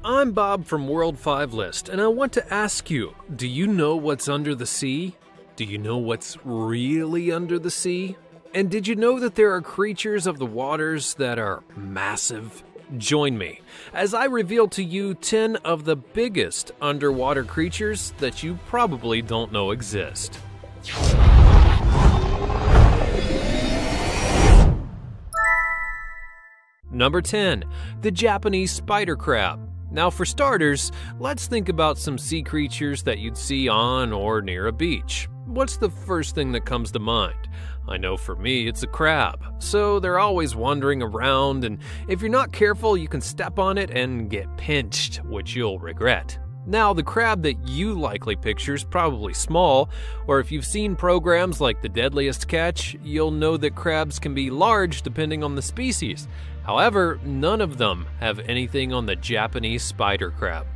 I'm Bob from World 5 List, and I want to ask you, do you know what's under the sea? Do you know what's really under the sea? And did you know that there are creatures of the waters that are massive? Join me as I reveal to you 10 of the biggest underwater creatures that you probably don't know exist. Number 10, the Japanese spider crab. Now for starters, let's think about some sea creatures that you'd see on or near a beach. What's the first thing that comes to mind? I know for me it's a crab, so they're always wandering around, and if you're not careful you can step on it and get pinched, which you'll regret. Now the crab that you likely picture is probably small, or if you've seen programs like The Deadliest Catch, you'll know that crabs can be large depending on the species. However, none of them have anything on the Japanese spider crab.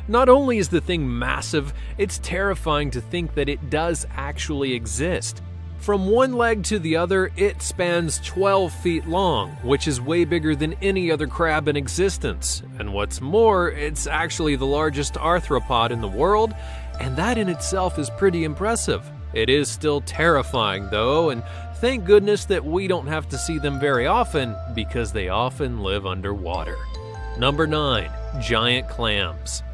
Not only is the thing massive, it's terrifying to think that it does actually exist. From one leg to the other, it spans 12 feet long, which is way bigger than any other crab in existence. And what's more, it's actually the largest arthropod in the world, and that in itself is pretty impressive. It is still terrifying though, and thank goodness that we don't have to see them very often because they often live underwater. Number 9, giant clams.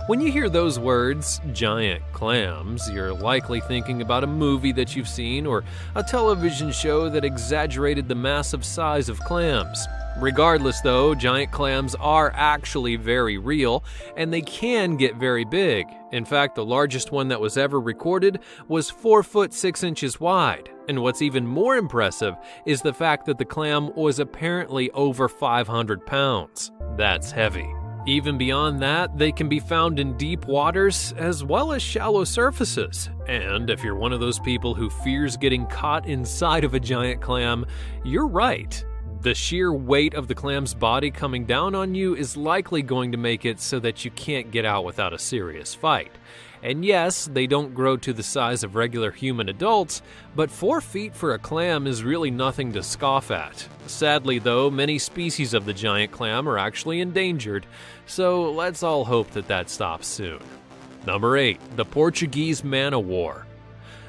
When you hear those words, giant clams, you're likely thinking about a movie that you've seen or a television show that exaggerated the massive size of clams. Regardless though, giant clams are actually very real, and they can get very big. In fact, the largest one that was ever recorded was 4 foot 6 inches wide. And what's even more impressive is the fact that the clam was apparently over 500 pounds. That's heavy. Even beyond that, they can be found in deep waters as well as shallow surfaces. And if you're one of those people who fears getting caught inside of a giant clam, you're right. The sheer weight of the clam's body coming down on you is likely going to make it so that you can't get out without a serious fight. And yes, they don't grow to the size of regular human adults, but 4 feet for a clam is really nothing to scoff at. Sadly though, many species of the giant clam are actually endangered, so let's all hope that that stops soon. Number 8, the Portuguese man-o-war.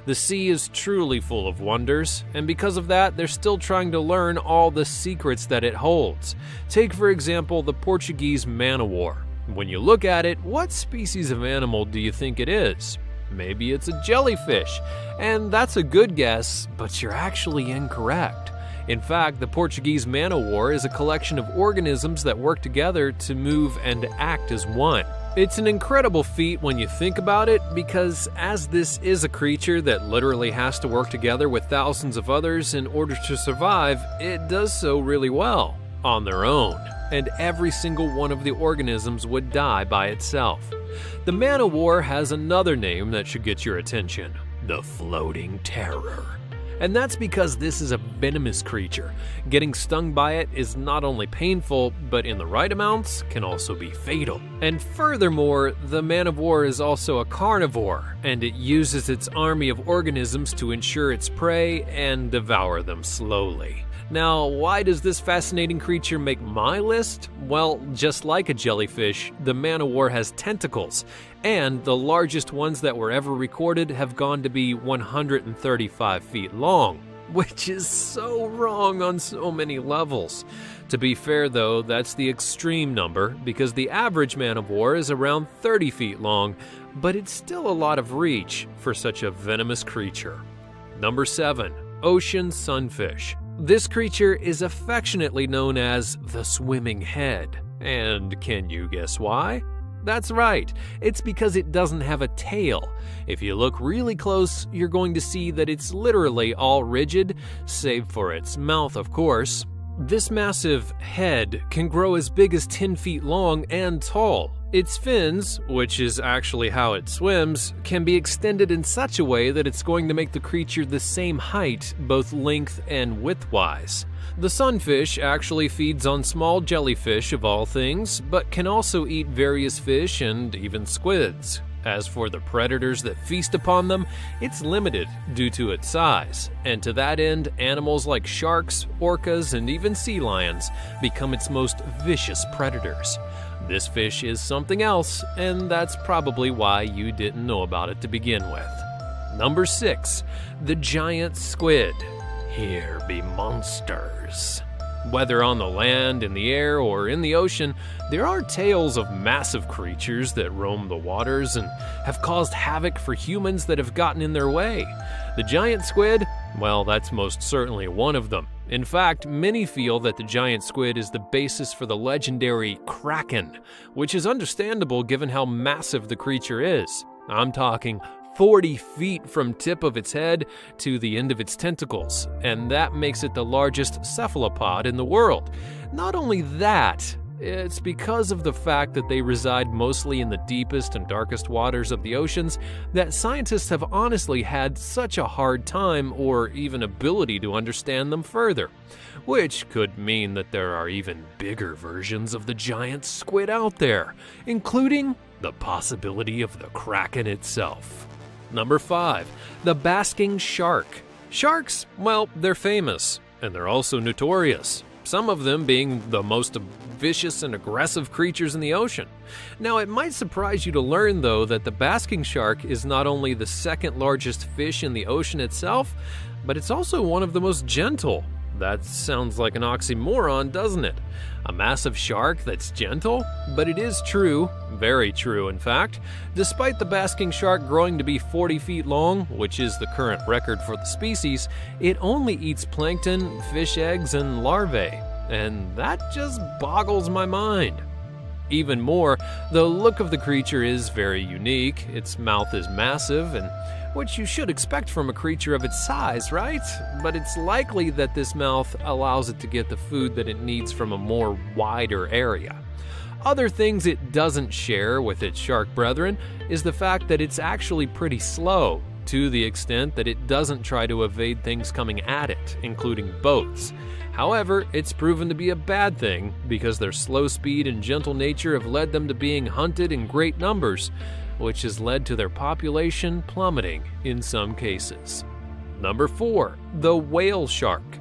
The sea is truly full of wonders, and because of that, they're still trying to learn all the secrets that it holds. Take for example the Portuguese man-o-war. When you look at it, what species of animal do you think it is? Maybe it's a jellyfish, and that's a good guess, but you're actually incorrect. In fact, the Portuguese man-o-war is a collection of organisms that work together to move and act as one. It's an incredible feat when you think about it, because as this is a creature that literally has to work together with thousands of others in order to survive, it does so really well on their own. And every single one of the organisms would die by itself. The man-o-war has another name that should get your attention: the Floating Terror. And that's because this is a venomous creature. Getting stung by it is not only painful, but in the right amounts can also be fatal. And furthermore, the man-o-war is also a carnivore, and it uses its army of organisms to ensure its prey and devour them slowly. Now, why does this fascinating creature make my list? Well, just like a jellyfish, the man-o-war has tentacles, and the largest ones that were ever recorded have gone to be 135 feet long, which is so wrong on so many levels. To be fair though, that's the extreme number, because the average man-o-war is around 30 feet long, but it's still a lot of reach for such a venomous creature. Number 7, ocean sunfish. This creature is affectionately known as the swimming head. And can you guess why? That's right, it's because it doesn't have a tail. If you look really close, you're going to see that it's literally all rigid, save for its mouth, of course. This massive head can grow as big as 10 feet long and tall. Its fins, which is actually how it swims, can be extended in such a way that it's going to make the creature the same height, both length and width-wise. The sunfish actually feeds on small jellyfish of all things, but can also eat various fish and even squids. As for the predators that feast upon them, it's limited due to its size, and to that end, animals like sharks, orcas, and even sea lions become its most vicious predators. This fish is something else, and that's probably why you didn't know about it to begin with. Number 6, the giant squid. Here be monsters. Whether on the land, in the air, or in the ocean, there are tales of massive creatures that roam the waters and have caused havoc for humans that have gotten in their way. The giant squid, well, that's most certainly one of them. In fact, many feel that the giant squid is the basis for the legendary Kraken, which is understandable given how massive the creature is. I'm talking 40 feet from tip of its head to the end of its tentacles, and that makes it the largest cephalopod in the world. Not only that, it's because of the fact that they reside mostly in the deepest and darkest waters of the oceans that scientists have honestly had such a hard time or even ability to understand them further, which could mean that there are even bigger versions of the giant squid out there, including the possibility of the Kraken itself. Number 5, the basking shark. Sharks, well, they're famous, and they're also notorious, some of them being the most vicious and aggressive creatures in the ocean. Now, it might surprise you to learn, though, that the basking shark is not only the second largest fish in the ocean itself, but it's also one of the most gentle. That sounds like an oxymoron, doesn't it? A massive shark that's gentle? But it is true, very true in fact. Despite the basking shark growing to be 40 feet long, which is the current record for the species, it only eats plankton, fish eggs, and larvae. And that just boggles my mind. Even more, the look of the creature is very unique. Its mouth is massive, and which you should expect from a creature of its size, right? But it's likely that this mouth allows it to get the food that it needs from a more wider area. Other things it doesn't share with its shark brethren is the fact that it's actually pretty slow, to the extent that it doesn't try to evade things coming at it, including boats. However, it's proven to be a bad thing because their slow speed and gentle nature have led them to being hunted in great numbers, which has led to their population plummeting in some cases. Number 4, the whale shark.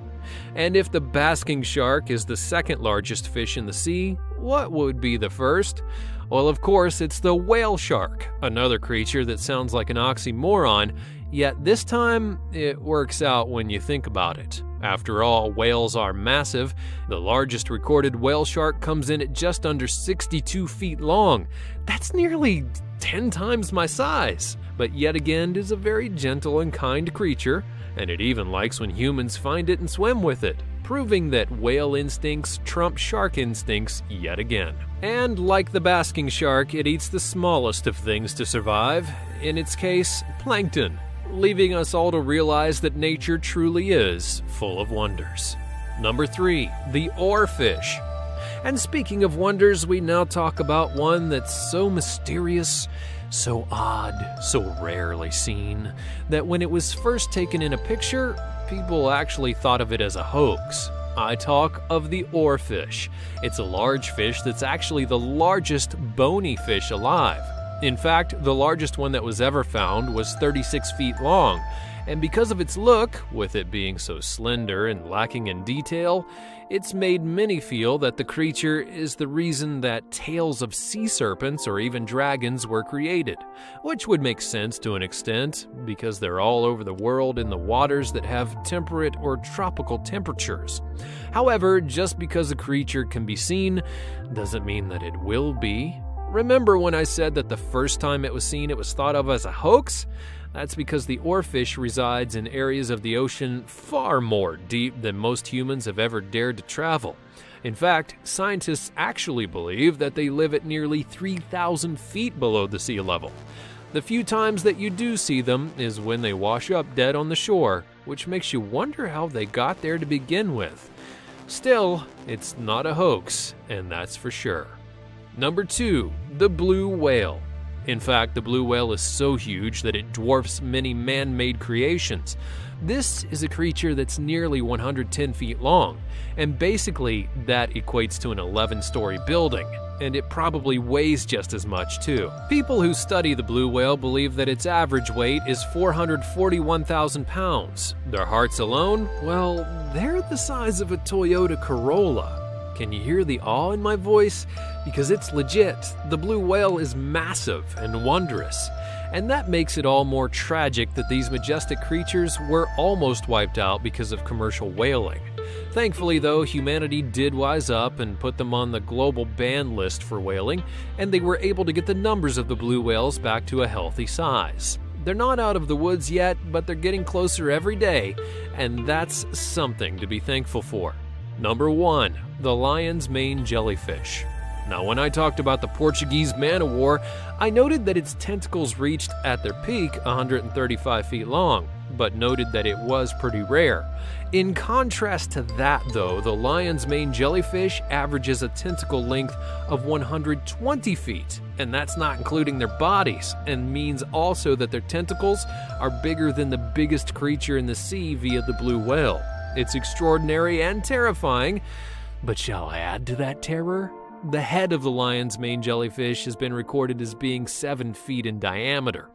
And if the basking shark is the second largest fish in the sea, what would be the first? Well, of course, it's the whale shark, another creature that sounds like an oxymoron, yet this time it works out when you think about it. After all, whales are massive. The largest recorded whale shark comes in at just under 62 feet long. That's nearly 10 times my size, but yet again is a very gentle and kind creature, and it even likes when humans find it and swim with it, proving that whale instincts trump shark instincts yet again. And like the basking shark, it eats the smallest of things to survive, in its case, plankton, leaving us all to realize that nature truly is full of wonders. Number 3, the oarfish. And speaking of wonders, we now talk about one that's so mysterious, so odd, so rarely seen, that when it was first taken in a picture, people actually thought of it as a hoax. I talk of the oarfish. It's a large fish that's actually the largest bony fish alive. In fact, the largest one that was ever found was 36 feet long, and because of its look, with it being so slender and lacking in detail, it's made many feel that the creature is the reason that tales of sea serpents or even dragons were created, which would make sense to an extent because they're all over the world in the waters that have temperate or tropical temperatures. However, just because a creature can be seen doesn't mean that it will be. Remember when I said that the first time it was seen it was thought of as a hoax? That's because the oarfish resides in areas of the ocean far more deep than most humans have ever dared to travel. In fact, scientists actually believe that they live at nearly 3,000 feet below the sea level. The few times that you do see them is when they wash up dead on the shore, which makes you wonder how they got there to begin with. Still, it's not a hoax, and that's for sure. Number 2, the blue whale. In fact, the blue whale is so huge that it dwarfs many man-made creations. This is a creature that's nearly 110 feet long, and basically that equates to an 11-story building, and it probably weighs just as much too. People who study the blue whale believe that its average weight is 441,000 pounds. Their hearts alone, well, they're the size of a Toyota Corolla. Can you hear the awe in my voice? Because it's legit. The blue whale is massive and wondrous. And that makes it all more tragic that these majestic creatures were almost wiped out because of commercial whaling. Thankfully, though, humanity did wise up and put them on the global ban list for whaling, and they were able to get the numbers of the blue whales back to a healthy size. They're not out of the woods yet, but they're getting closer every day, and that's something to be thankful for. Number 1. The lion's mane jellyfish. Now, when I talked about the Portuguese man-o-war, I noted that its tentacles reached, at their peak, 135 feet long, but noted that it was pretty rare. In contrast to that, though, the lion's mane jellyfish averages a tentacle length of 120 feet, and that's not including their bodies, and means also that their tentacles are bigger than the biggest creature in the sea via the blue whale. It's extraordinary and terrifying, but shall I add to that terror? The head of the lion's mane jellyfish has been recorded as being 7 feet in diameter.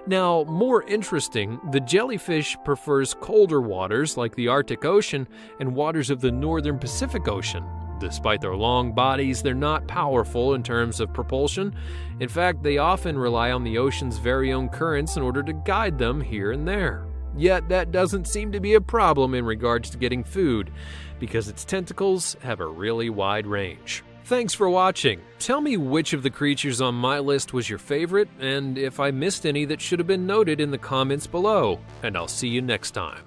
Now, more interesting, the jellyfish prefers colder waters like the Arctic Ocean and waters of the northern Pacific Ocean. Despite their long bodies, they're not powerful in terms of propulsion. In fact, they often rely on the ocean's very own currents in order to guide them here and there. Yet that doesn't seem to be a problem in regards to getting food, because its tentacles have a really wide range. Thanks for watching. Tell me which of the creatures on my list was your favorite, and if I missed any that should have been noted in the comments below, and I'll see you next time.